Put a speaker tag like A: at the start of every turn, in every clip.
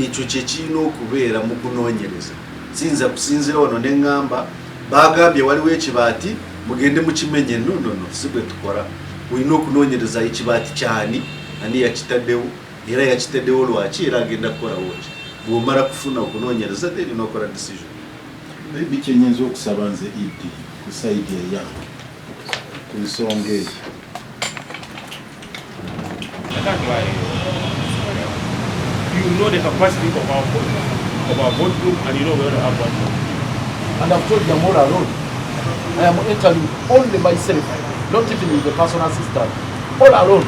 A: ekyo kye kirina okubeera mu kunoonyereza sinza kusinzira wano ne ŋŋamba bagambye waliwo ekibaati mugende mukimenye no si bwe tukola olina okunoonyereza ekibaati kyani ani yakitaddewo era yakitaddewo lwaki era agenda kukolawo ki bw'omala kufuna okunoonyereza te erina okola decision
B: biki enyinza okusaba nze idi ku saidi eyange ku nsonga eyo
C: you know the capacity of our vote group and you know where to have one.
D: And I've told you I'm all alone. I am entering only myself, not even with the personal assistant. All alone.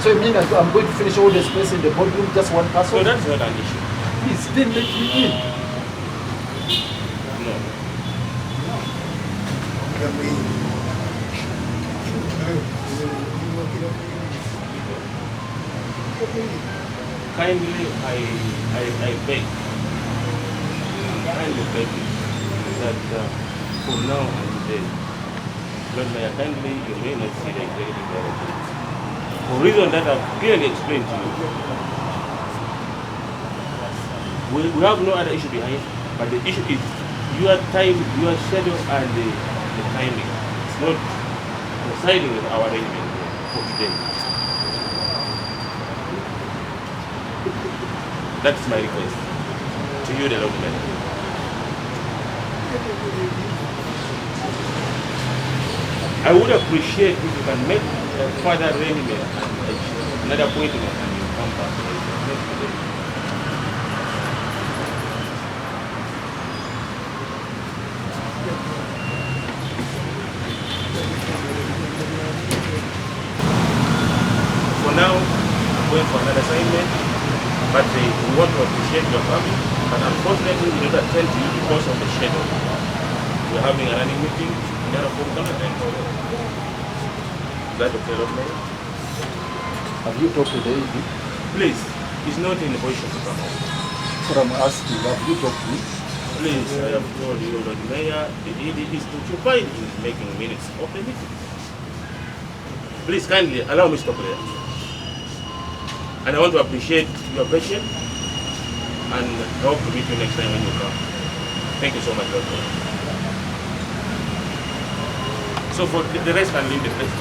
D: So you mean I'm going to finish all the space in the boardroom, just one person?
C: No, that's not an issue.
D: Please, then let me in.
C: No. Kindly, I beg that for now and then, Lord Mayor, kindly you may not see the executive director. For reason that I've clearly explained to you, we have no other issue behind, but the issue is your time, your schedule, and the timing. It's not coinciding with our arrangement for today. That's my request to you, the Lord Mayor. I would appreciate if you can make a further arrangement and another appointment and you come back next day. For now, I'm going for another assignment. But we want to appreciate your coming, but unfortunately we did not attend to you because of the schedule. We're having a running meeting, therefore we cannot attend to you. Is that okay, Lord Mayor?
D: Have you talked to the AD?
C: Please, he's not in the position to come out.
D: What I'm asking, have you talked to him?
C: Please, I have told you, Lord Mayor, the AD is occupied in making minutes of the meeting. Please kindly allow me to stop there. And I want to appreciate your patience and hope to meet you next time when you come. Thank you so much, Lord. So for the rest, I'll leave the place.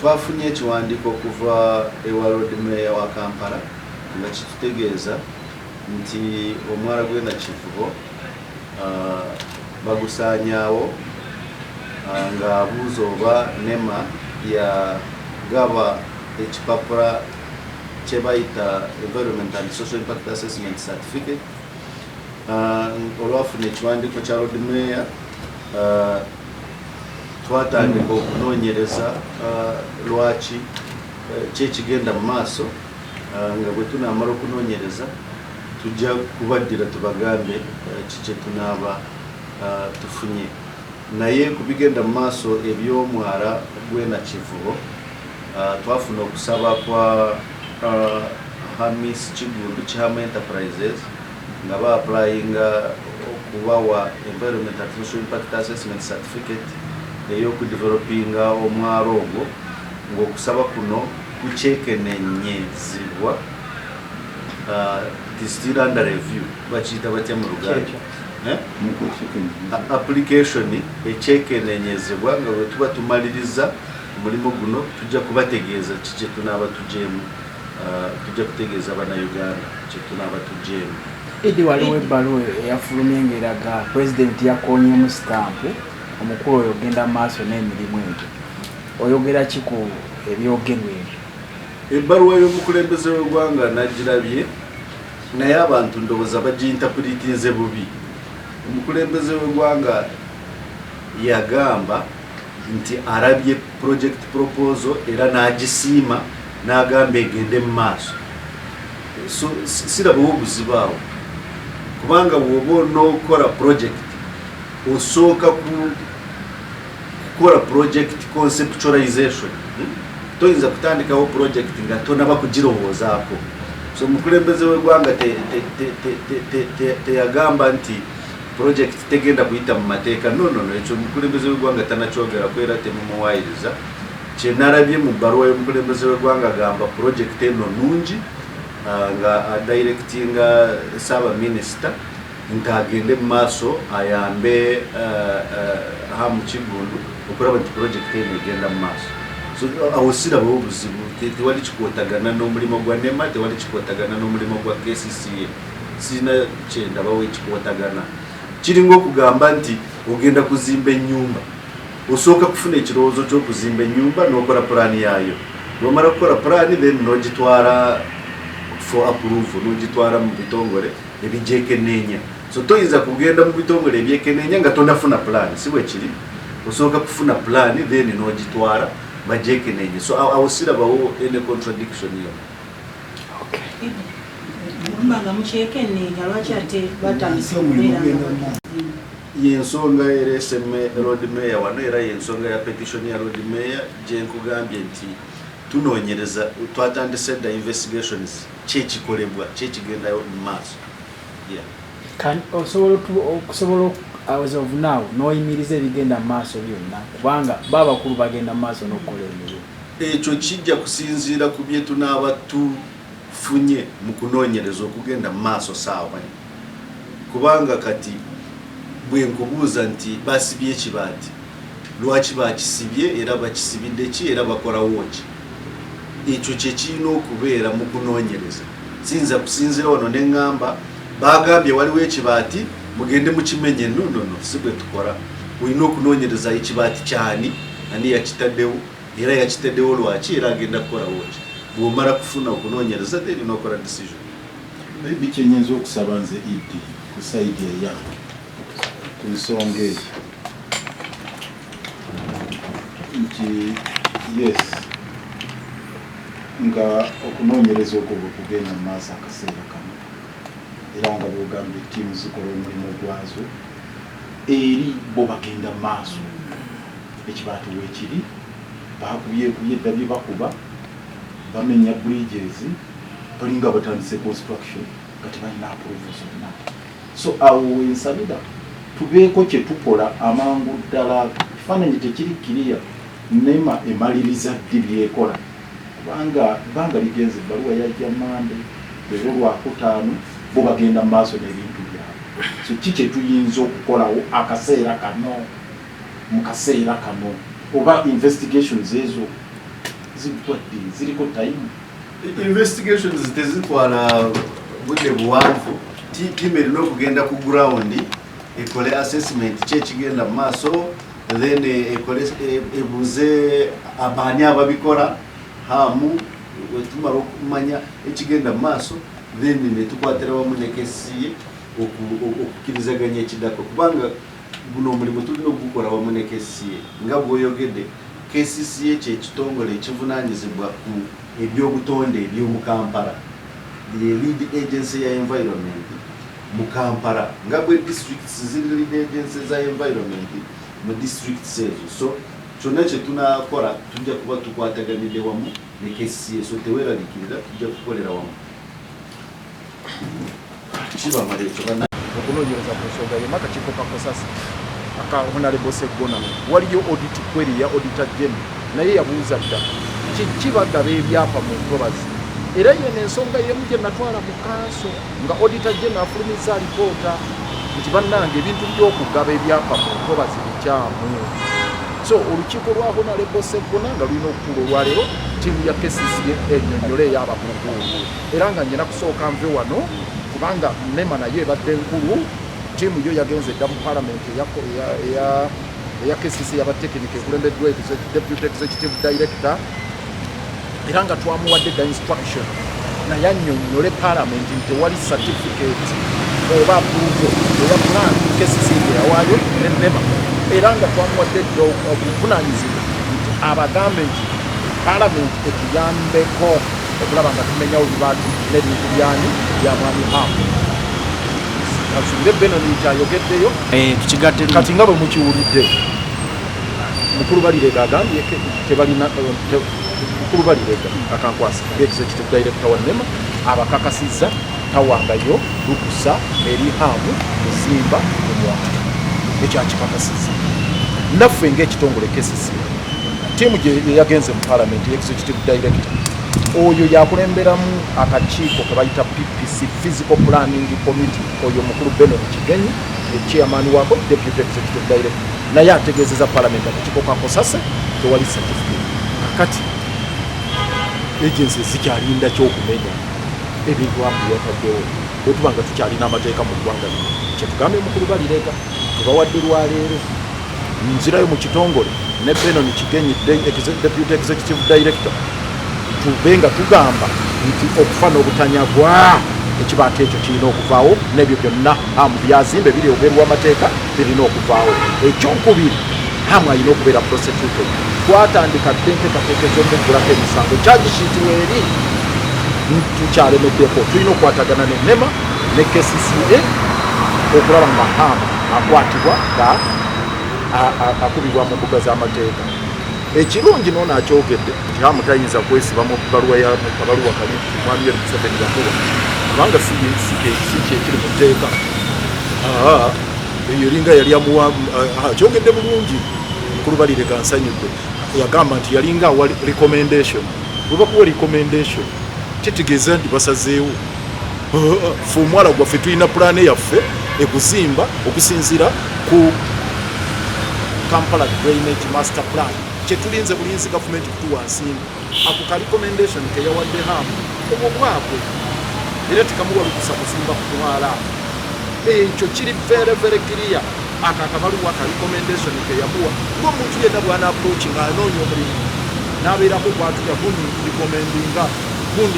A: Twafunye ekiwandiiko okuva ewa Lord Mayor wa Kampala nga kitutegeeza nti omwala gw'enda kivubo bagusaanyaawo nga abuuza oba NEMA yagaba ekipapula kyebayita Environment and Social Impact Assessment Certificate. Olwafuna ekiwandiiko kya Lord Mayor twatandika okunoonyereza lwaki kyekigenda mu maaso nga bwe tunaamala okunoonyereza tujja kubaddira tubagambe kikye tunaaba tufunye naye ku bigenda mu maaso eby'omwala gw'enda kivubo twafuna okusaba kwa Hamis Kigundu Chihama Enterprises nga ba-applyinga okubawa Environment and Social Impact Assessment Certificate ey'okudevelopinga omwalo ogwo ng'okusaba kuno kukyekenenyezibwa still under review bakiyita batya mu Luganda application ekyekenenyezibwa nga bwe tuba tumaliriza omulimu guno tujja kubategeeza kikye tunaaba tujeemu tujja kutegeeza bannayuganda kye tunaaba tujeemu.
E: Idi waliwo ebbaluwa eyafulumye ng'eraga pulezidenti yakoonyeemu sitampu omukulu oyo ogenda maaso n'emirimu egyo oyogera ki ku ebyogerwa ebyo?
A: Ebbaluwa y'omukulembeze w'eggwanga nagirabye naye abantu ndowooza baginterpretinze bubi. Omukulembeze w'eggwanga yagamba nti arabye project proposal era n'agisiima n'agamba egende mu maaso. So sirabawo obuzibu awo kubanga bw'oba onookola project osooka kukola project conceptualization. Toyinza kutandikawo project nga tonaba kugirowoozaako. So omukulembeze w'eggwanga teyagamba nti project tegenda kuyita mu mateeka. No, ekyo omukulembeze w'eggwanga tanakyogerako era temumuwaayiriza. Kye narabye mu bbaluwa y'omukulembeze w'eggwanga agamba project eno nnungi nga directinga saba minister ntagende maso ayambe ha mu Kigundu okuraba nti project eno igenda maso. So awusira bobuzibu tewali kikotagana n'omulimo gwa NEMA, tewali kikotagana n'omulimo gwa KCCA, sina kyenda bawe kikotagana. Kiringo okugamba nti ogenda kuzimba ennyumba, osooka kufuna ekirowoozo ky'okuzimba ennyumba n'okola plan yayo. Bw'omala kukola plan then n'ogitwala for approval, n'ogitwala mu bitongole ebijekenneenya. So toyinza kugenda mu bitongole ebyekenneenya nga tonafuna plan, si bwe kiri. Osooka kufuna plan then n'ogitwala bajekenneenya. So awusira bawo ene contradiction yo.
F: Okay. Mbanga muchekenneenya lwaki ate batandise okubeera
A: yensonga ereseme road mayor wano era yensonga ya petition ya road mayor je nkugambye nti tunoonyereza twatandise da investigations kyekikolebwa kyekigenda mu maaso.
E: Kan osobola as of now noyimiriza ebigenda mu maaso byonna kubanga babakulu bagenda mu maaso n'okukola emirimu.
A: Ekyo kijja kusinziira ku bye tunaaba tufunye mu kunoonyereza okugenda mu maaso saawa kubanga kati bwe nkubuuza nti basibye ekibaati lwaki bakisibye era bakisibidde ki era bakolawo ki, ekyo kye kirina okubeera mu kunoonyereza. Sinza kusinzira wano ne ŋŋamba bagambye waliwo ekibaati mugende mukimenye. No, si bwe tukola. Olina okunoonyereza ekibaati kyani ani yakitaddewo era yakitaddewo lwaki era agenda kukolawo ki. Bw'omala kufuna okunoonyereza then n'okola decision.
B: Maybe kyenyiza okusaba nze ED ku side eyange ku nsonga ezo nti yes nga okunoonyereza okwo bwe kugenda mu maaso akaseera kano era nga bwogambye ttiimu zikola omulimu gwazo eri bo bagenda mu maaso ekibaatu weekiri bakubye edda bye bakuba bamenya bridges balinga batandise construction nga tebalina approval zonna. So awo wensabira tubeeko kye tukola amangu ddala ekifaananyi tekiri kiriya NEMA emaliriza ddi byekola kubanga ligenze ebbaluwa yajja Mande leero Lwakutaano bo bagenda mu maaso n'ebintu byabwe. So ki kye tuyinza okukolawo akaseera kano mu kaseera kano oba investigations ezo ziriko time?
A: Investigations tezitwala budde buwanvu. Tiimu erina okugenda ku ground ekole assessment kyekigenda mu maaso then ebuuze abaani ababikola hamu wetumala okumanya ekigenda mu maaso then netukwatira wamu ne KCCA okukkirizaganya ekiddako kubanga guno omulimu tulina okugukola wamu ne KCCA nga bw'oyogedde. KCCA kyekitongole ekivunaanyizibwa ku ebyobutonde eby'omu Kampala, the lead agency ya environment mu Kampala nga bwe districts ziri lead agency za environment mu districts ezo. So kyonna kye tunakola tujja kuba tukwataganidde wamu ne KCCA, so teweeralikirira tujja kukolera wamu. Kibamala ekyo
D: okunoonyereza ku nsonga ye akakiiko ka Kosasi aka Honorable Sseggona waliyo audit query ya auditor general naye yabuuza dda kibagaba ebyapa mu ntobazi era yeno ensonga yemu gye natwala mu kanso nga auditor general afulumizza alipoota nti bannange ebintu by'okugaba ebyapa mu ntobazi bikyamu. So olukiiko lwa Honorable Sseggona nga lulina okutuula olwaleero ttiimu ya KCCA ennyonnyole ey'abakungu era nga nnyina kusooka nve wano kubanga NEMA nayo ebadde nkulu. Ttiimu yo yagenze dda mu Parliament eya KCCA y'abatekinika ekulembeddwa Deputy Executive Director era nga twamuwadde dda instruction naye annyonnyole Parliament nti tewali certificate oba approval eya plan KCCA gye yawaayo ne NEMA era nga twamuwadde dda obuvunaanyizibwa nti abagambe nti Parliament etuyambeko okulaba nga tumenyawo bibaatu n'ebintu byani bya mwami hamu. Kasumbe Benoni kyayogeddeyo kati nga bwe mukiwulidde mukulu balirega agambye tebalina mukulu balirega akankwasa Executive Director wa NEMA abakakasizza tawangayo lukusa eri hamu kuzimba omwaka ekyakikakasizza. Naffe ng'ekitongole KCCA ttiimu gye yagenze mu Parliament Executive Director oyo yakulemberamu akakiiko ke bayita PPC Physical Planning Committee, oyo mukulu Benon Kigenyi chairman wako deputy executive director, naye ategeezeza parliament akakiiko kakosase tewali certificate. Kakati agencies zikyalinda kyokumenya ebintu amu byataddewo bwetuba nga tukyalina amateeka mu ggwanga lino. Kyetugambye mukulu Balireeka tubawadde lwaleero nzirayo mu kitongole ne Benon Kigenyi deputy executive director tube nga tugamba nti okufa n'obutanyagwa ekibaata ekyo kirina okuvaawo, n'ebyo byonna hamu byazimbe biryogerwa amateeka birina okuvaawo. Ekyokubiri hamu alina okubeera prosecuted. Twatandika dde enteekateeka ez'omuggulako emisango kyagishitibwa eri tukyalemeddeko. Tulina okukwatagana ne NEMA ne KCCA okulaba nga hamu akwatibwa nga akubibwa mu mbuga z'amateeka. Ekirungi noono akyogedde nti hamu tayinza kwesiba mu kabaluwa kali mwami Yoweri Museveni yamuwa kubanga si kyekiri mu tteeka. Eyo eringa yali amuwa akyogedde bulungi mukulu Balireeka nsanyudde. Yagamba nti yalinga awa recommendation. Bwe bakuwa recommendation kitegeeza nti basazeewo. Ffe omwala gwaffe tulina pulaani yaffe ekuzimba okusinziira ku Kampala Drainage Master Plan. Kyetulinze bulinzi gavumenti kutuwa nsimbi. Ako ka recommendation ke yawadde hamu obwo bwabwe era tikamuwa lukusa kuzimba kutwala. Ekyo kiri very very clear. Aka akabaluwa ka recommendation ke yamuwa ng'omuntu yenna bwana approaching anoonya omulimu n'abeerako bwatuya gundi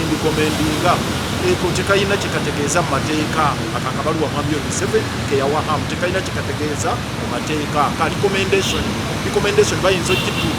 D: ndikommendinga ekyo tekayina kikategeeza mu mateeka. Aka akabaluwa mwami Yoweri Museveni ke yawa hamu tekayina kikategeeza mu mateeka. Ka recommendation bayinza okituuka